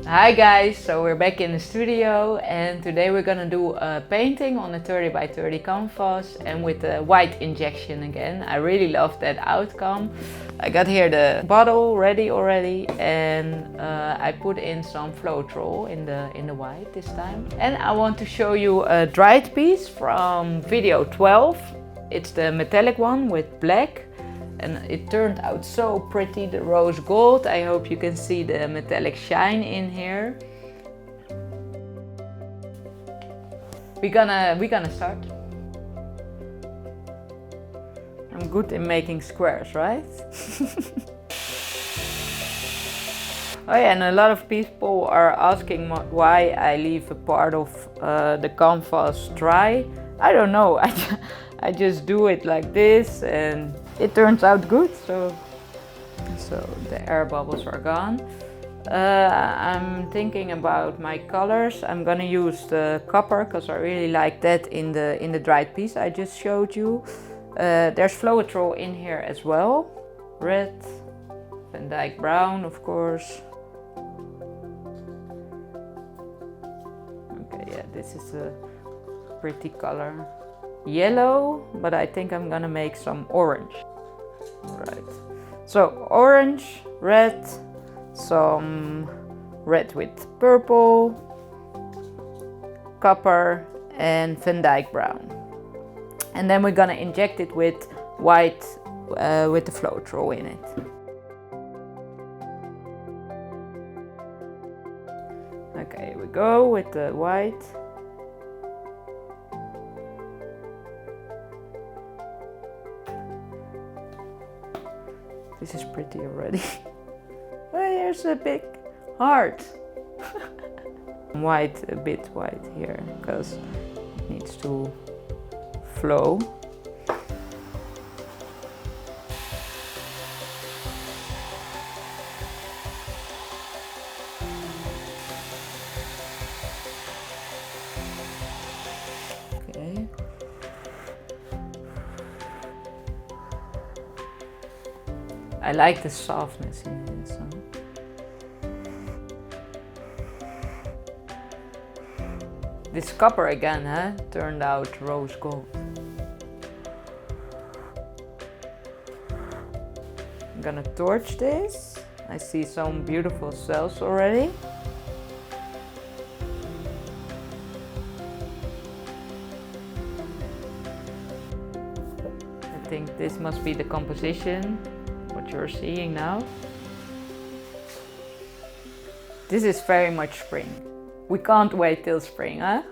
Hi guys, so we're back in the studio and today we're gonna do a painting on a 30 by 30 canvas and with the white injection again. I really love that outcome. I got here the bottle ready already and I put in some Floetrol in the white this time. And I want to show you a dried piece from video 12. It's the metallic one with black. And it turned out so pretty, the rose gold. I hope you can see the metallic shine in here. We're gonna start. I'm good in making squares, right? Oh yeah, and a lot of people are asking why I leave a part of the canvas dry. I don't know, I just do it like this and it turns out good. So the air bubbles are gone. I'm thinking about my colors. I'm gonna use the copper because I really like that in the dried piece I just showed you. There's Floetrol in here as well. Red, Van Dyke brown, of course. Okay, yeah, this is a pretty color. Yellow, but I think I'm gonna make some orange. Right. So orange, red, some red with purple, copper, and Van Dyke brown. And then we're gonna inject it with white with the Floetrol in it. Okay, here we go with the white. This is pretty already. Oh, here's a big heart. White, a bit white here, because it needs to flow. Okay. I like the softness in this one. This copper again, turned out rose gold. I'm gonna torch this. I see some beautiful cells already. I think this must be the composition. What you're seeing now. This is very much spring. We can't wait till spring, huh?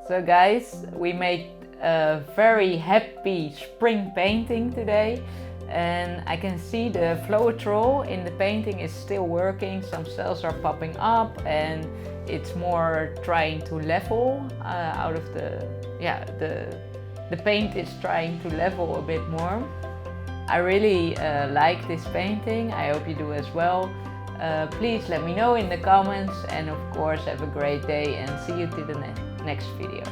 So guys, we made a very happy spring painting today. And I can see the Floetrol in the painting is still working. Some cells are popping up and it's more trying to level out of the paint is trying to level a bit more. I really like this painting. I hope you do as well. Please let me know in the comments and of course have a great day and see you to the next video.